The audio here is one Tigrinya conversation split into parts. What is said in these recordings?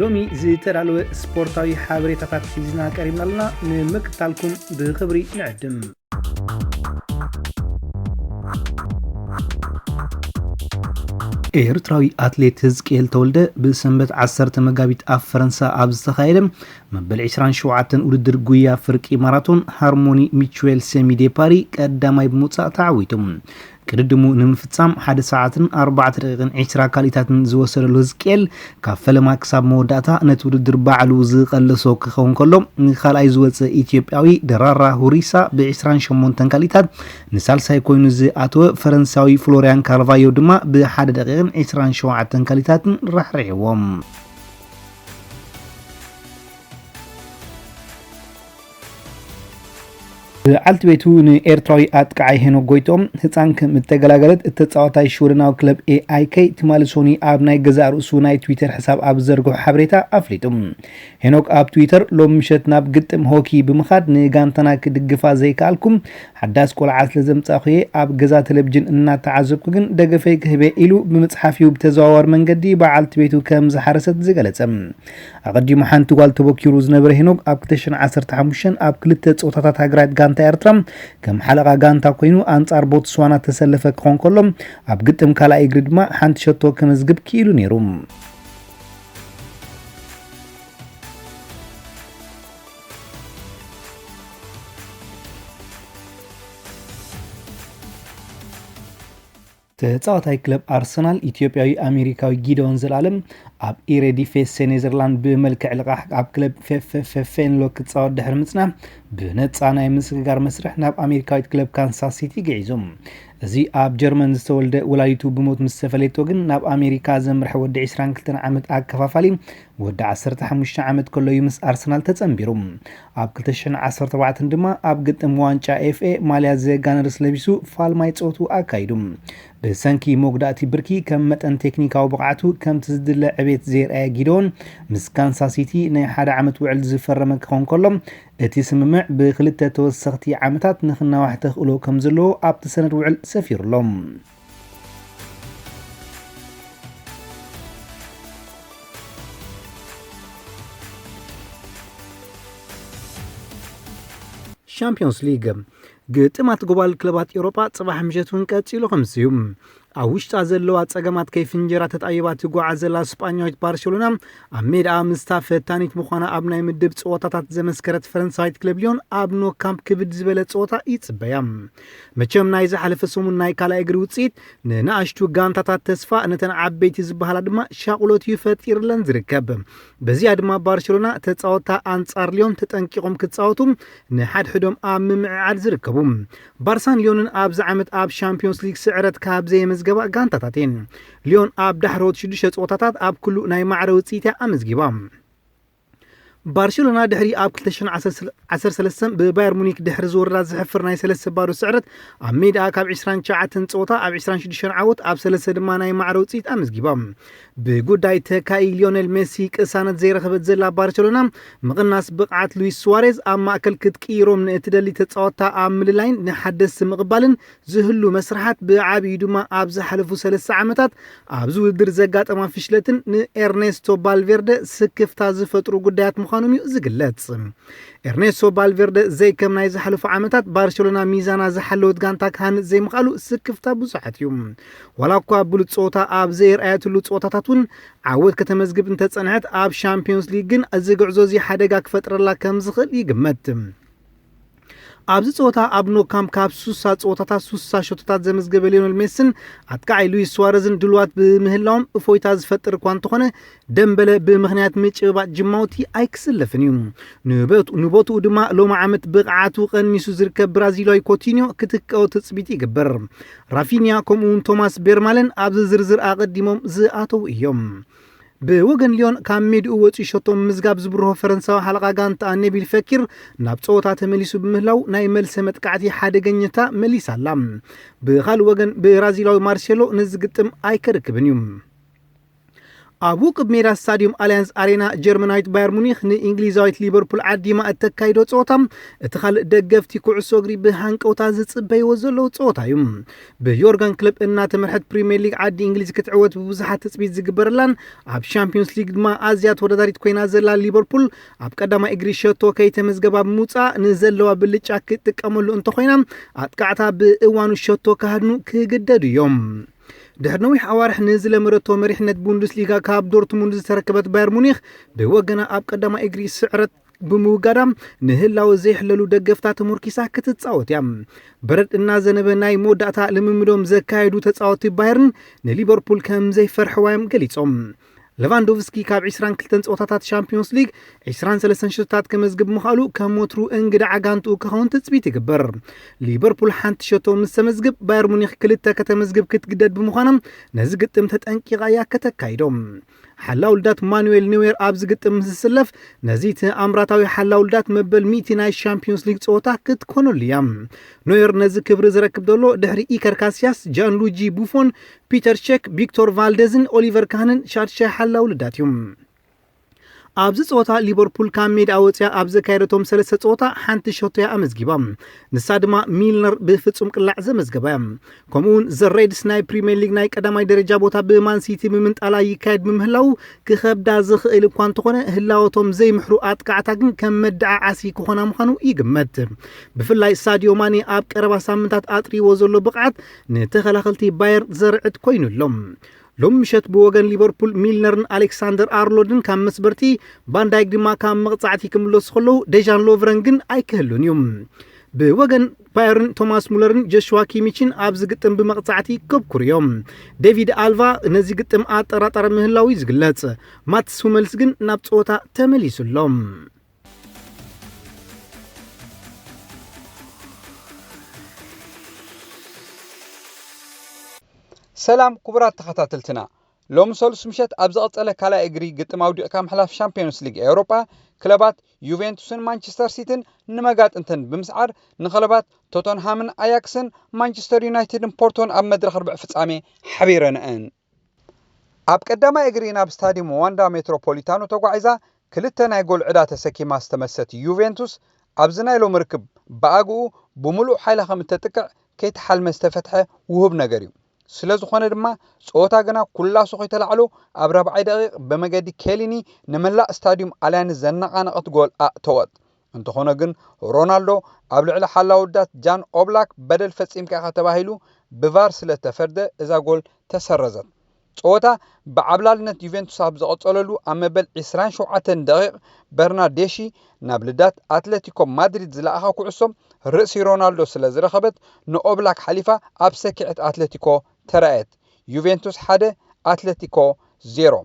ሎሚ ዝተዳለወ ስፖርታዊ ሓበሬታታት ሒዝና ቀሪብና ኣለና ንምክታልኩም ብክብሪ ንዕድም ኤርትራዊ አትሌት ህዝቅኤል ተወልደ በሰንበት 10 መጋቢት ኣብ ፈረንሳ ኣብ ዝተኻየደ መበል 27 ውድድር ጉያ ፍርቂ ማራቶን ሃርሞኒ ሚቹዌል ሴሚ ዴፓሪ ቀዳማይ ብምውፃእ ተዓዊቶም ቅድድሙ ንምፍጻም 1 ሰዓትን 4 ደቂቃን 20 ካሊታትን ዝወሰደሉ ህዝቅኤል ካብ ፈለማ ክሳብ መወዳእታ ነቲ ውድድር ባዕሉ ዝቐለሶ ክኸውን ከሎ ንኻልኣይ ዝወፀ ኢትዮጵያዊ ደራራ ሁሪሳ ብ28 ካሊታት ንሳልሳይ ኮይኑ ዝኣተወ ፈረንሳዊ ፍሎሪያን ካርቫዮ ድማ ብ1 ደቂቃን 27 ካሊታትን ረሕርሕዎም በዓልቲ ቤቱ ንኤርትራዊ ኣጥቃዓይ ሄኖክ ጎይቶም ህፃን ከም እተገላገለት እተፃወታይ ሹርናዊ ክለብ ኤኣይኬ ትማልሶኒ ኣብ ናይ ገዛ ርእሱ ናይ ትዊተር ሕሳብ ኣብ ዘርግሑ ሓበሬታ ኣፍሊጡም ሄኖክ ኣብ ትዊተር ሎም ምሸት ናብ ግጥም ሆኪ ብምኻድ ንጋንታና ክድግፋ ዘይከኣልኩም ሓዳስ ቆልዓት ለዘምፃኽየ ኣብ ገዛ ቴሌቪዥን እናተዓዘብኩ ግን ደገፈይ ክህበ ኢሉ ብምፅሓፊው ብተዘዋዋሪ መንገዲ በዓልቲ ቤቱ ከም ዝሓረሰት ዝገለጸ ኣቀዲሙ ሓንቲ ጓል ተበኪሩ ዝነበረ ሄኖክ ኣብ 2015 ኣብ ክልተ ፆታታት ሃገራት ጋንታ ኤርትራ ከም ሓለቃ ጋንታ ኮይኑ አንጻር ቦትስዋና ተሰለፈ ክኾን ከሎ ኣብ ግጥም ካልኣይ እግሪ ድማ ሓንቲ ሸቶ ከመዝግብ ክኢሉ ነይሩ ተጻዋታይ ክለብ አርሰናል ኢትዮጵያዊ አሜሪካዊ ጊዶን ዘላለም ኣብ ኢሬዲፌስ ኔዘርላንድ ብመልክዕ ልቃሕ ኣብ ክለብ ፌንሎ ክጻወት ድሕሪ ምጽናሕ ብነጻ ናይ ምስግጋር መስርሕ ናብ አሜሪካዊት ክለብ ካንሳስ ሲቲ ገይዞም እዚ ኣብ ጀርመን ዝተወልደ ወላዲቱ ብሞት ምስ ተፈለይቶ ግን ናብ አሜሪካ ዘምርሕ ወዲ 22 ዓመት ኣከፋፋሊ ወዲ 15 ዓመት ከለዩ ምስ አርሰናል ተጸምቢሩ ኣብ 2014 ድማ ኣብ ግጥም ዋንጫ ኤፍኤ ማልያ ዘጋነርስ ለቢሱ ፋልማይ ጾቱ ኣካይዱ በሰንኪ ሞግዳእቲ ብርኪ ከም መጠን ቴክኒካዊ ብቕዓቱ ከም ትዝድለ ዕቤት ዘርአየ ጊዶን ምስ ካንሳስ ሲቲ ናይ 1 ዓመት ውዕል ዝፈረመ ክኾን ከሎ እቲ ስምምዕ ብክልተ ተወሰኽቲ ዓመታት ንኽናዋሕ ተኽእሎ ከም ዘለዎ ኣብቲ ሰነድ ውዕል ሰፊሩሎም ሻምፒዮንስ ሊግ ግጥማት ግሎባል ክለባት ኤውሮጳ ጽባሕ ምሸቱን ቀፂሉ ከምዝዩ ኣብ ውሽጣ ዘለዋ ጸገማት ከይፍንጀራ ተጣይባ ትጓዓዝ ዘላ ስፓኛዊት ባርሴሎና ኣብ ሜዳ ምስታ ፈታኒት ምዃና ኣብ ናይ ምድብ ፀወታታት ዘመስከረት ፈረንሳዊት ክለብ ሊዮን ኣብ ኖ ካምፕ ክብድ ዝበለ ፀወታ ይጽበያ መቸም ናይ ዝሓለፈ ሰሙን ናይ ካልኣይ እግሪ ውፅኢት ንኣሽቱ ጋንታታት ተስፋ ነተን ዓበይቲ ዝበሃላ ድማ ሻቁሎት ይፈጢርለን ዝርከብ በዚያ ድማ ባርሴሎና ተፃወታ አንጻር ሊዮን ተጠንቂቆም ክጻወቱ ንሓድሕዶም ኣብ ምምዕዓድ ዝርከቡ ባርሳን ሊዮንን ኣብ ዝዓመት ኣብ ሻምፒዮንስ ሊግ ስዕረት ካብ ዘየመዝገባ ጋንታታትን ሊዮን ኣብ ዳሕሮት 6 ጾታታት ኣብ ኩሉ ናይ ማዕረ ውጽኢት ኣመዝጊባ ባርሴሎና ድሕሪ ኣብ 2013 በባየር ሙኒክ ድሕሪ ዝወረዳ ዝሕፍር ናይ 3 ባዶ ስዕረት ኣብ ሜዳ ካብ 29 ጾታ ኣብ 26 ዓወት ኣብ 3 ድማ ናይ ማዕረ ውጽኢት ኣመዝጊባ ብጉዳይ ተካይ ሊዮኔል ሜሲ ቅሳነት ዘይረኸበት ዘላ ባርሴሎና ምቕናስ ብቕዓት ሉዊስ ሱዋሬዝ ኣብ ማእከል ክትቅይሮም ንእትደሊ ተጻወታ ኣብ ምልላይን ንሓደስ ምቕባልን ዝህሉ መስራሓት ብዓብዪ ድማ ኣብ ዝሓለፉ 3 ዓመታት ኣብ ዝውድር ዘጋጠማ ፍሽለትን ንኤርኔስቶ ባልቬርደ ስክፍታ ዝፈጥሩ ጉዳያት ምዃኖም ዝግለጽ ኤርኔስቶ ባልቬርደ ዘይ ከም ናይ ዝሓለፉ ዓመታት ባርሴሎና ሚዛና ዝሓለወት ጋንታ ካህንፅ ዘይምኻሉ ስክፍታ ብዙሓት እዩ ዋላ እኳ ብሉፅ ጾታ ኣብ ዘየርአያትሉ ጾታታትን ዓወት ከተመዝግብ እንተጸንሐት ኣብ ሻምፒዮንስ ሊግ ግን ዝግዕዞ እዚ ሓደጋ ክፈጥረላ ከም ዝኽእል ይግመት ኣብዚ ጾታ ኣብ ኖ ካምፕ ካብ 60 ጾታታት 60 ሾቶታት ዘመዝገበ ሊዮኔል ሜሲን ኣጥቃዓይ ሉዊስ ሱዋሬዝን ድልዋት ብምህላዎም እፎይታ ዝፈጥር እኳ እንተኾነ ደንበለ ብምኽንያት ምጭብባጥ ጅማውቲ ኣይክስለፍን እዩ ንቦትኡ ድማ ሎማ ዓመት ብቕዓቱ ቀኒሱ ዝርከብ ብራዚላዊ ኮቲኒዮ ክትከኦ ትፅቢት ይግበር ራፊኒያ ከምኡውን ቶማስ ቤርማለን ኣብዚ ዝርዝር ኣቐዲሞም ዝኣተው እዮም بوغن ليون كام ميدو وطي شوتو مزغاب زبرو فرنساو حلقه غانتا نبيل فكر ناب صوتا تمليسو بمهلاو ناي ملس متقعتي حادغنيتا مليسالام بخال وغن برازيلاو مارسيلو نزغطم ايكركبنيوم أبوك بميرا ستاديوم أليانز أرينا جرمنايت باير مونيخ نإنجليزايت ليفربول عديما التكايدو تصوتام اتخال دقفتي كوعسوغري بهانك أوتازت بيوزلو تصوتايم بيورغان كلب إنا تمرحت بريمير ليج عدي إنجليزي كتعوت بوزحات تسبيت زقبرلان أب شامبيونز ليج ما آزيات وداداريت كوينا زلا ليفربول أب قدما إجري شوتو كي تمزقبا بموتا نزلوا بالليجا كتكاملو انتو خوينا أتقعتا بإوانو شوتو كهدنو كيقددو يوم دحرنوي حوارح نزل مرتو مريحنت بوندسليغا كاب دورتموند زتركبت باير مونيخ بوغنا اب قدما اجري سعرت بموغادام نهلاو زيحللو دغفتا تمركيسا كتتصاوت يام برد እና ዘነበ ናይ ሞዳታ ለምምዶም ዘካይዱ ተጻወቲ ባየርን ንሊቨርፑል ከም ዘይፈርሕዋዮም ገሊጾም ليفاندوفسكي كاب 22 ጾታታት ሻምፒዮንስ ሊግ 23 ሽቶታት ከመዝግብ ምኻሉ ከሞትሩ እንግዳ ዓጋንቱ ከሆን ተጽቢት ይግበር ሊቨርፑል ሓንቲ ሸቶ ምስ ተመዝግብ ባየር ሙኒኽ ክልተ ከተመዝግብ ክትግደድ ብምዃኖም ነዚ ግጥም ተጠንቂቓ ያከተካይዶም حلاولدات مانويل نوير أبز قدم مسلف نزيت أمراتاوي حلاولدات مبل ميتي ناي شامبيونز ليج صوتا كتكونو ليام نوير نزي كبرز ركب دولو دحري إيكر كاسياس جان لوجي بوفون بيتر شيك فيكتور فالديزن أوليفر كانن شارشا حلاولدات يوم أبز صوتا ليفربول كان ميد أوتيا أبز كايرتهم سلسة صوتا حانت شوتيا أمزجيبام نسادما ميلنر بفتسوم كل لعزة مزجبام كمون زريد سناي بريمير ليج نايك أدماي درجة بوتا بمان سيتي بمنت على يكاد بمهلاو كخب دازخ إلى كوانتقنا هلاوتهم زي محروقات كعتاقن كم مدعى عسي كوخنا مخانو يجمد بفلاي ساديو ماني أب كربا سامنتات أطري وزلو بقعت نتخلخلتي باير زرعت كوينو اللوم لوم مشت بوغن ليفربول ميلنرن ألكساندر أرلودن كام مسبرتي باندايك دما كام مقطعتي كملوس خلو ديجان لوفرنجن أي كهلون يوم بوغن بايرن توماس مولرن جوشوا كيميتشن أبز قطم بمقطعتي كبكر يوم ديفيد ألفا نزي قطم آتراتر مهلاوي زقلات ماتس هملسجن نابتوتا تمليسو اللوم سلام كبرات تخطاتلتنا لوم سولس مشت أبز قطلة كلا إجري قطم أودي كام حلاف شامبيونز ليج أوروبا كلبات يوفنتوسن مانشستر سيتن نماقات انتن بمسعر نخلبات توتنهامن أياكسن مانشستر يونايتدن بورتون أب مدرخ ربع فتصامي حبيرن أن أب قدما إجري ناب ستاديوم واندا متروبوليتانو توقعيزا كلتنا يقول عدات سكيما استمست يوفنتوس أبزنا لو مركب باقو بملو حيلة خمتتقع كيت حال مستفتحة وهب نقريو ስለዝኾነ ድማ ጾታ ገና ኩላሱ ኸይተላዕሉ ኣብ 4 ደቂቕ በመገዲ ኬሊኒ ንመላእ ስታዲየም ኣልያን ዘነቓነቐት ጎል ኣእተወት እንተኾነ ግን ሮናልዶ ኣብ ልዕሊ ሓላውዳት ጃን ኦብላክ በደል ፈጺምካ ከተባሂሉ ብቫር ስለተፈርደ እዛ ጎል ተሰረዘት ጾታ ብዓብላልነት ዩቬንቱስ ኣብ ዝቐጸለሉ ኣብ መበል 27 ደቂቕ በርናርዴሺ ናብ ልዳት ኣትሌቲኮ ማድሪድ ዝለኣኻ ኩዕሶም ርእሲ ሮናልዶ ስለ ዝረኸበት ንኦብላክ ሓሊፋ ኣብ ሰኪዕት ኣትሌቲኮ ተራእየት ዩቬንቱስ 1 ኣትሌቲኮ 0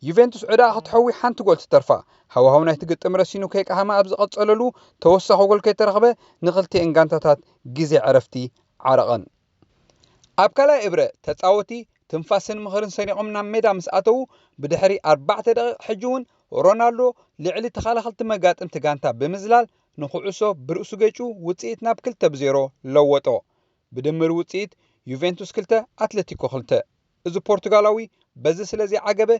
ዩቬንቱስ ዕዳ ክትሐዊ ሓንቲ ጎል ትተርፋ ሃዋሃው ናይቲ ግጥም ረሲኑ ከይቃሃማ ኣብ ዝቐጸለሉ ተወሳኺ ጎል ከይተረኸበ ንኽልቲአን ጋንታታት ግዜ ዕረፍቲ ዓረቐን ኣብ ካልኣይ እብረ ተጻወቲ ትንፋስን ምኽርን ሰኒቖም ናብ ሜዳ ምስ ኣተው ብድሕሪ 4 ደቂቕ ሕጂ እውን ሮናልዶ ልዕሊ ተኸላኸልቲ መጋጥምቲ ጋንታ ብምዝላል ንኹዕሶ ብርእሱ ገጩ ውጽኢት ናብ 2-0 ለወጦ ብድምር ውጽኢት ዩቬንቱስ 2 ኣትሌቲኮ 2 እዚ ፖርቱጋላዊ በዚ ስለዚ ዓገበ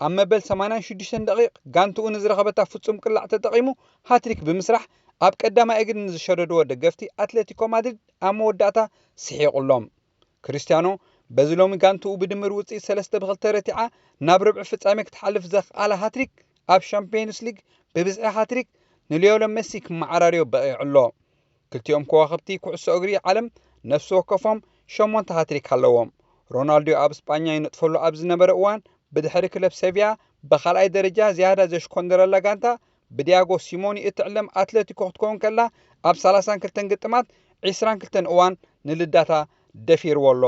ኣብ መበል 86 ደቂቕ ጋንትኡ ንዝረኸበታ ፍጹም ቅላዕ ተጠቒሙ ሃትሪክ ብምስራሕ ኣብ ቀዳማይ እግሪ ንዝሸደድዎ ደገፍቲ ኣትሌቲኮ ማድሪድ ኣብ መወዳእታ ስሒቑሎም ክርስቲያኖ በዚ ሎሚ ጋንትኡ ብድምር ውጽኢት 3-2 ረቲዓ ናብ ርብዕ ፍጻሜ ክትሓልፍ ዘኽኣለ ሃትሪክ ኣብ ሻምፒዮንስ ሊግ ብብዝሒ ሃትሪክ ንሊዮኔል ሜሲ ክመዓራርዮ በቂዑሎ ክልቲኦም ከዋኸብቲ ኩዕሶ እግሪ ዓለም ነፍሲ ወከፎም 8 ሃትሪክ ኣለዎም ሮናልዶ ኣብ እስጳኛ ይነጥፈሉ ኣብ ዝነበረ እዋን ብድሕሪ ክለብ ሴቪያ በኻልኣይ ደረጃ ዝያዳ ዘሽኮንደረላ ጋንታ ብዲያጎ ሲሞኒ እትዕለም ኣትሌቲኮ ክትከውን ከላ ኣብ 32 ግጥማት 22 እዋን ንልዳታ ደፊርዎ ኣሎ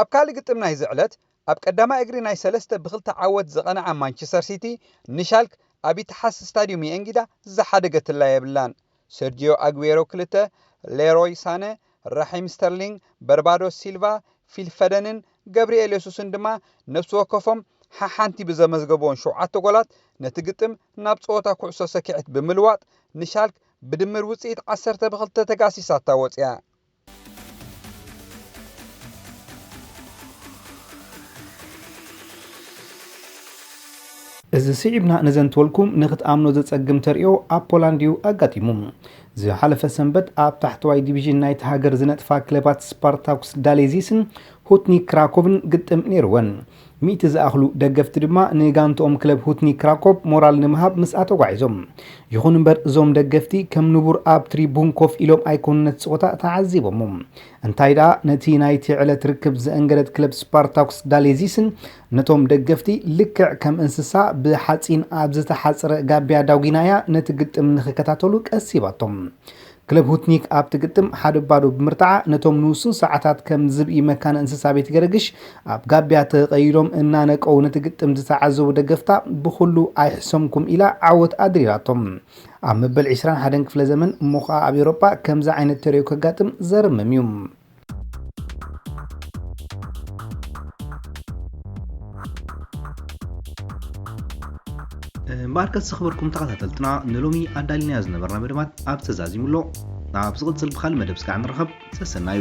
ኣብ ካልእ ግጥም ናይ ዝዕለት ኣብ ቀዳማይ እግሪ ናይ 3-2 ዓወት ዝቐነዐ ማንቸስተር ሲቲ ንሻልክ ኣብ ኢትሓስ ስታዲየም የእንግዳ ዝሓደገትላ የብላን ሰርጂዮ አጉዌሮ 2 ሌሮይ ሳነ ራሂም ስተርሊንግ በርባዶ ሲልቫ ፊል ፈደንን ገብርኤል የሱስን ድማ ነፍሲ ወከፎም ሓንቲ ብዘመዝገቦን 7 ጎላት ነቲ ግጥም ናብ ጾታ ኩዕሶ ሰኪዕት ብምልዋጥ ንሻልክ ብድምር ውጽኢት 12 ተጋሲሳታ ወጽያ እዚ ስዒብና ነዘንትወልኩም ንኽትኣምኖ ዘጸግም ተርእዮ ኣብ ፖላንድ እዩ ኣጋጢሙ ዝሓለፈ ሰንበት ኣብ ታሕተዋይ ዲቪዥን ናይቲ ሃገር ዝነጥፋ ክለባት ስፓርታኩስ ዳሌዚስን ሁትኒ ክራኮቭን ግጥም ነይርወን ሚእቲ ዝኣኽሉ ደገፍቲ ድማ ንጋንትኦም ክለብ ሁትኒ ክራኮቭ ሞራል ንምሃብ ምስኣ ተጓዒዞም ይኹን እምበር እዞም ደገፍቲ ከም ንቡር ኣብ ትሪቡን ኮፍ ኢሎም ኣይኮኑነት ፀወታ ተዓዚቦም እንታይ ደኣ ነቲ ናይቲ ዕለት ርክብ ዘእንገደት ክለብ ስፓርታኩስ ዳሌዚስን ነቶም ደገፍቲ ልክዕ ከም እንስሳ ብሓፂን ኣብ ዝተሓፅረ ጋብያ ዳውጊናያ ነቲ ግጥም ንኽከታተሉ ቀሲባቶም ክለብ ሁትኒክ ኣብ ትግጥም ሓደ ባዶ ብምርታዓ ነቶም ንውሱን ሰዓታት ከም ዝብኢ መካነ እንስሳ ቤት ገረግሽ ኣብ ጋብያ ተቐይሎም እናነቀው ነቲ ግጥም ዝተዓዘቡ ደገፍታ ብኩሉ ኣይሕሰምኩም ኢላ ዓወት ኣድሪራቶም ኣብ መበል 21 ክፍለ ዘመን እሞኻ ኣብ ኤውሮጳ ከምዚ ዓይነት ተርእዮ ከጋጥም ዘርምም እዩ ማርከስ خبركم ተኸታተልትና ንሎሚ ኣዳሊና ዝነበርና መደባት ኣብ ተዛዚሙሎ ኣብ ዝቕጽል ብኻል መደብ ስካዕ ንረኸብ ሰሰናዩ